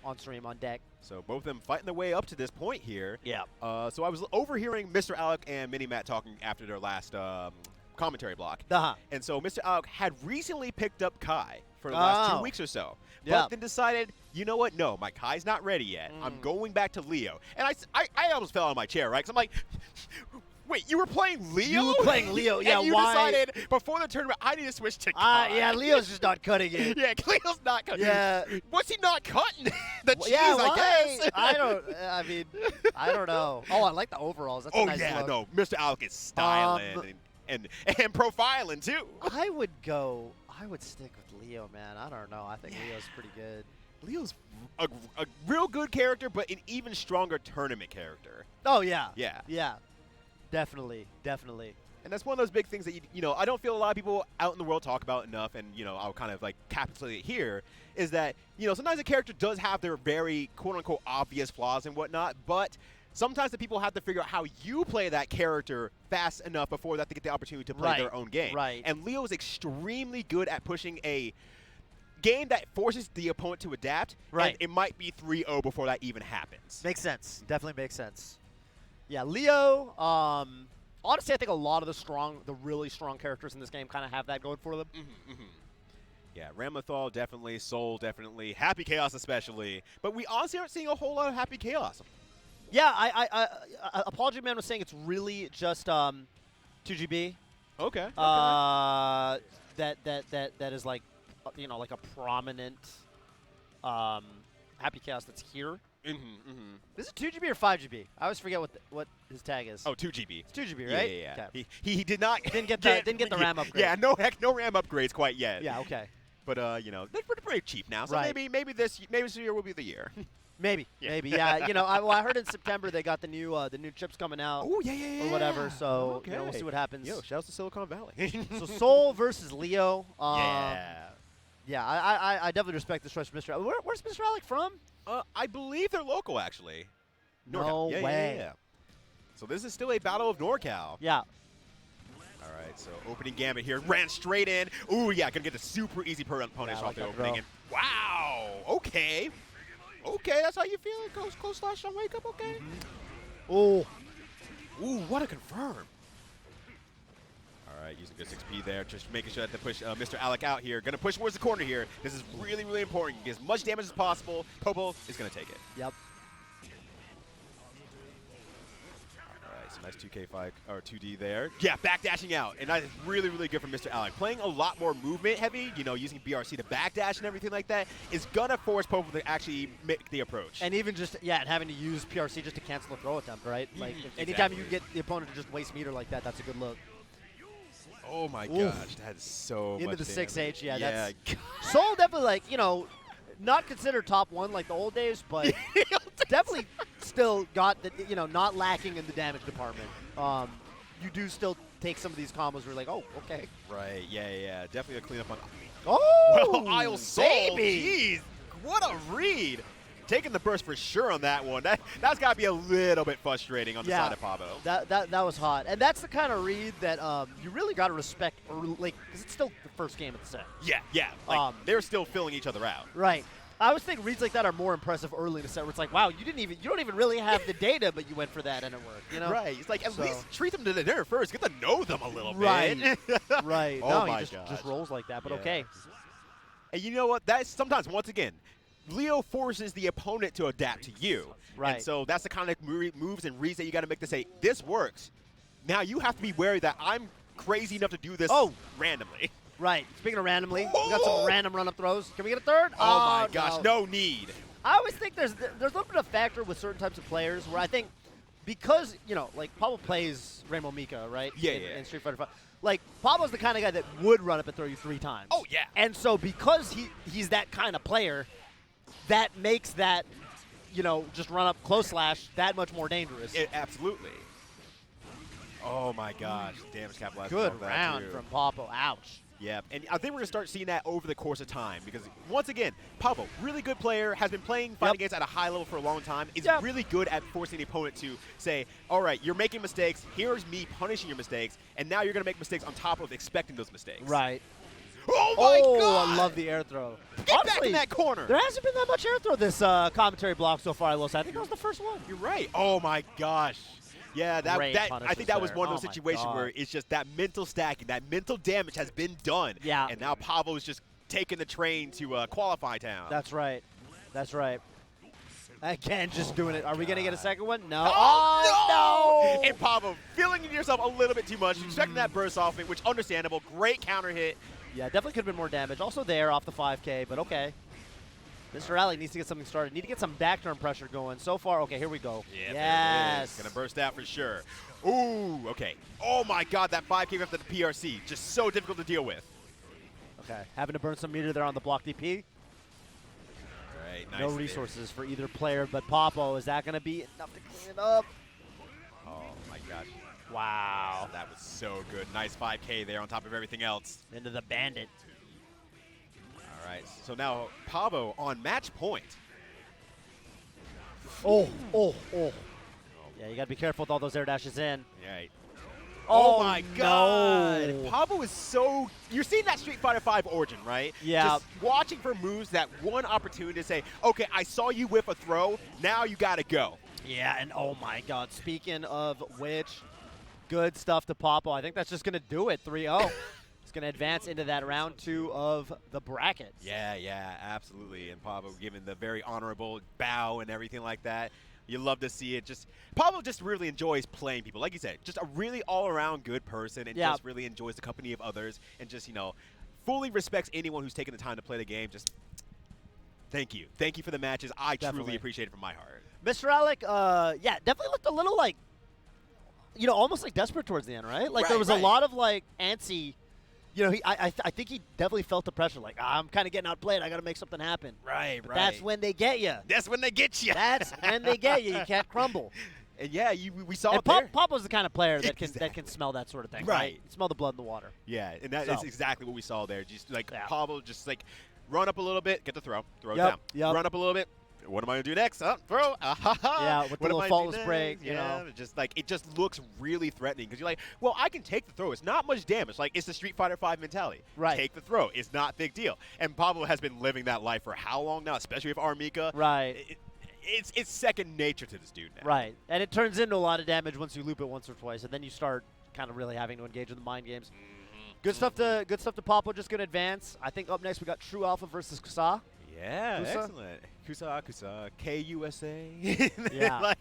on stream, on deck. So both of them fighting their way up to this point here. Yeah. So I was overhearing MrAlec and Mini-Matt talking after their last commentary block. And so MrAlec had recently picked up Kai for the last 2 weeks or so. But then decided, you know what? No, my Kai's not ready yet. I'm going back to Leo. And I almost fell out of my chair, right? Because I'm like, wait, you were playing Leo? You were playing Leo, yeah, and you decided before the tournament, I need to switch to Kai. Yeah, Leo's just not cutting it. Yeah, Leo's not cutting. Yeah. What's he not cutting? The cheese, yeah, I guess. I mean, I don't know. Oh, I like the overalls. That's a nice look. No, Mr. Alec is styling and profiling, too. I would stick with Leo, man. I don't know. I think Leo's pretty good. Leo's a real good character, but an even stronger tournament character. Oh, yeah. Yeah. Yeah. Definitely. Definitely. And that's one of those big things that, you know, I don't feel a lot of people out in the world talk about enough, and, you know, I'll kind of, like, capitulate it here, is that, you know, sometimes a character does have their very, quote-unquote, obvious flaws and whatnot, but sometimes the people have to figure out how you play that character fast enough before that they get the opportunity to play their own game. Right. And Leo is extremely good at pushing a game that forces the opponent to adapt. Right. And it might be 3-0 before that even happens. Makes sense. Definitely makes sense. Yeah, Leo, honestly, I think a lot of the really strong characters in this game kind of have that going for them. Yeah, Ramathal definitely, Soul definitely, Happy Chaos especially. But we honestly aren't seeing a whole lot of Happy Chaos. Yeah, Apology Man was saying it's really just 2GB. Okay. That is like, you know, like a prominent Happy Chaos that's here. Is it 2GB or 5GB? I always forget what his tag is. Oh, 2GB. It's 2GB, right? Yeah. Okay. He did not didn't get the RAM upgrade. Yeah, no RAM upgrades quite yet. Yeah, okay. But you know, they're pretty cheap now. So maybe this year will be the year. Maybe. Yeah. You know, I heard in September they got the new chips coming out. Oh yeah. Or whatever. So you know, we'll see what happens. Yo, shouts to Silicon Valley. So Soul versus Leo. Yeah, I definitely respect this choice from Mr. Where's MrAlec from? I believe they're local, actually. No way. Yeah. So this is still a battle of NorCal. Yeah. All right, so opening gambit here. Ran straight in. Ooh, yeah, gonna get the super easy punish off the opening. And wow, okay. Okay, that's how you feel? Close slash on wake up, okay? Ooh, what a confirm. All right, using good 6P there, just making sure that to push MrAlec out here. Gonna push towards the corner here. This is really, really important. Get as much damage as possible. Poppo is gonna take it. Yep. All right, so nice 2K fight or 2D there. Yeah, backdashing out, and that is really, really good for MrAlec. Playing a lot more movement heavy, you know, using BRC to backdash and everything like that is gonna force Poppo to actually make the approach. And even just and having to use PRC just to cancel the throw attempt, right? Like anytime you get the opponent to just waste meter like that, that's a good look. Oh my gosh, that is so much into the damage. 6H, yeah. That's Soul definitely, like, you know, not considered top 1 like the old days, but definitely still got the, you know, not lacking in the damage department. You do still take some of these combos where you're like, oh, okay. Right, yeah. Definitely a cleanup on. Oh, well, Isle Soul, jeez, what a read. Taking the burst for sure on that one. That's got to be a little bit frustrating on the side of Poppo. That was hot. And that's the kind of read that you really got to respect early, like, because it's still the first game of the set. Yeah. Like, they're still filling each other out. Right. I always think reads like that are more impressive early in the set where it's like, wow, you don't even really have the data, but you went for that and it worked, you know? Right. It's like, at least treat them to the dinner first. Get to know them a little bit. Right. Oh no, my he just rolls like that, but okay. And you know what? That's sometimes, once again, Leo forces the opponent to adapt to you. Right. And so that's the kind of moves and reads that you got to make to say, this works. Now you have to be wary that I'm crazy enough to do this randomly. Right. Speaking of randomly, we got some random run-up throws. Can we get a third? Oh my gosh, no need. I always think there's a little bit of factor with certain types of players where I think because, you know, like Poppo plays Rainbow Mika, right? In Street Fighter 5. Like, Pablo's the kind of guy that would run up and throw you 3 times. Oh, yeah. And so because he's that kind of player, that makes that, you know, just run up close slash that much more dangerous. Absolutely. Oh my gosh, damage capitalized. Good round from Poppo. Ouch. Yeah, and I think we're going to start seeing that over the course of time because, once again, Poppo, really good player, has been playing fighting games at a high level for a long time, is really good at forcing the opponent to say, all right, you're making mistakes, here's me punishing your mistakes, and now you're going to make mistakes on top of expecting those mistakes. Right. Oh, my God! Oh, I love the air throw. Get Honestly, back in that corner. There hasn't been that much air throw this commentary block so far, I will say. I think that was the first one. You're right. Oh, my gosh. Yeah, I think that was one of those situations where it's just that mental stacking, that mental damage has been done. Yeah. And now Poppo is just taking the train to qualify town. That's right. That's right. Again, just doing it. Are we going to get a second one? No. Oh, no! And Poppo feeling yourself a little bit too much, expecting that burst off it, which understandable. Great counter hit. Yeah, definitely could have been more damage. Also there off the 5K, but okay. MrAlec needs to get something started. Need to get some back turn pressure going. So far, okay, here we go. Yeah, yes. Going to burst out for sure. Ooh, okay. Oh, my God, that 5K after the PRC. Just so difficult to deal with. Okay, having to burn some meter there on the block DP. Right, nice no resources for either player, but Poppo, is that going to be enough to clean it up? Oh, my gosh. Wow. That was so good. Nice 5K there on top of everything else. Into the bandit. All right, so now Poppo on match point. Oh. Yeah, you got to be careful with all those air dashes in. Yeah. Oh, my God. no. Poppo is so... You're seeing that Street Fighter V origin, right? Yeah. Just watching for moves, that one opportunity to say, okay, I saw you whiff a throw, now you got to go. Yeah, and oh, my God. Speaking of which, good stuff to Poppo. I think that's just going to do it, 3-0. It's going to advance into that round 2 of the bracket. Yeah, absolutely. And Poppo giving the very honorable bow and everything like that. You love to see it. Poppo just really enjoys playing people. Like you said, just a really all-around good person and just really enjoys the company of others and just, fully respects anyone who's taken the time to play the game. Just thank you. Thank you for the matches. I truly appreciate it from my heart. MrAlec, yeah, definitely looked a little like, almost like desperate towards the end, right? Like there was a lot of antsy. I think he definitely felt the pressure. Like, I'm kind of getting outplayed. I got to make something happen. Right. That's when they get you. That's when they get you. That's when they get you. You can't crumble. And yeah, we saw and it there. Poppo's the kind of player that can smell that sort of thing. Right. Smell the blood in the water. Yeah, and that is exactly what we saw there. Just Poppo, just run up a little bit, get the throw it down. Run up a little bit. What am I gonna do next? Throw. Yeah, with the little faultless break. It just looks really threatening because you're like, well, I can take the throw. It's not much damage. Like it's the Street Fighter V mentality. Right. Take the throw. It's not a big deal. And Poppo has been living that life for how long now? Especially with Armika. Right. It's second nature to this dude now. Right. And it turns into a lot of damage once you loop it once or twice, and then you start kind of really having to engage in the mind games. Good stuff to Poppo. Just gonna advance. I think up next we got True Alpha versus Kusa. Yeah, excellent. Kusa, KUSA. Yeah.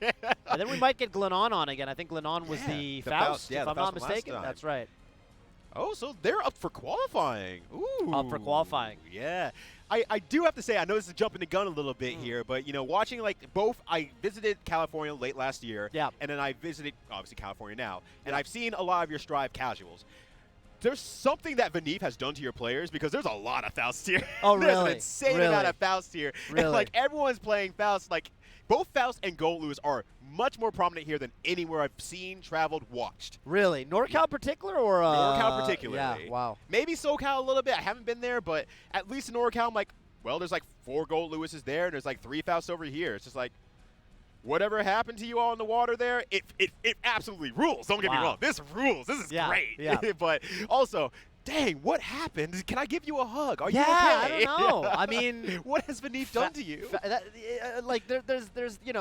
And then we might get Glenon on again. I think Glenon was the Faust, if I'm not mistaken. That's right. Oh, so they're up for qualifying. Ooh. Up for qualifying. Yeah. I do have to say, I know this is jumping the gun a little bit here, but, watching, I visited California late last year. Yeah. And then I visited, obviously, California now. And I've seen a lot of your Strive casuals. There's something that Venif has done to your players because there's a lot of Faust here. Oh, really? There's an insane amount of Faust here. Really? And, everyone's playing Faust. Both Faust and Gold Lewis are much more prominent here than anywhere I've seen, traveled, watched. Really? NorCal particular or? NorCal particularly. Yeah, wow. Maybe SoCal a little bit. I haven't been there, but at least in NorCal, I'm like, well, there's 4 Gold Lewises there, and there's 3 Fausts over here. It's just whatever happened to you all in the water there, it absolutely rules. Don't get me wrong. This rules. This is great. Yeah. But also, dang, what happened? Can I give you a hug? Are you okay? I don't know. I mean, what has Venif done to you?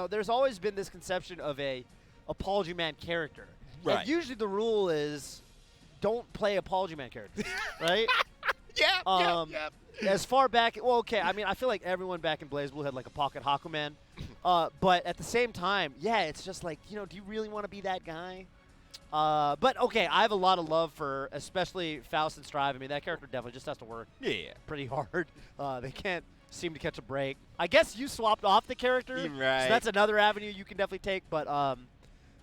There's always been this conception of a Apology Man character. Right. And usually the rule is don't play Apology Man characters, right? Yeah. As far back, I feel like everyone back in BlazBlue had a pocket Hakuman. But at the same time, it's just do you really want to be that guy? But okay, I have a lot of love for especially Faust and Strive. I mean, that character definitely just has to work pretty hard. They can't seem to catch a break. I guess you swapped off the character, right. So that's another avenue you can definitely take. But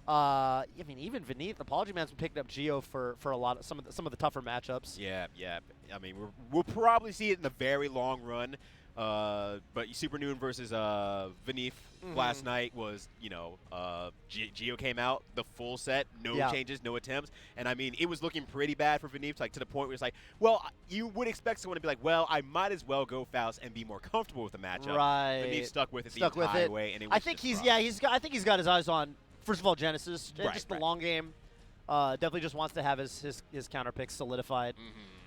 even Venif, Apology Man's been picking up Geo for a lot of some of the tougher matchups. Yeah. I mean, we'll probably see it in the very long run. But Super Noon versus Venif last night was, Geo came out, the full set, no changes, no attempts. And, I mean, it was looking pretty bad for Venif, to the point where it's well, you would expect someone to be well, I might as well go Faust and be more comfortable with the matchup. Right. Venif stuck with it the entire way. And it was I think I think he's got his eyes on, first of all, Genesis, just the long game. Definitely just wants to have his counter picks solidified.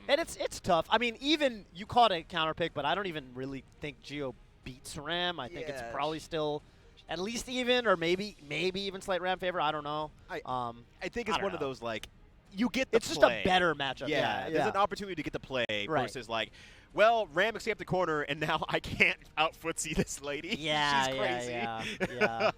And it's tough. I mean, even you call it a counter pick, but I don't even really think Gio beats Ram. I think it's probably still at least even, or maybe even slight Ram favor. I don't know. I think it's one of those, like, you get the It's just a better matchup. Yeah, there's an opportunity to get the play versus, like, well, Ram escaped the corner, and now I can't out-footsie this lady. Yeah, She's crazy. yeah.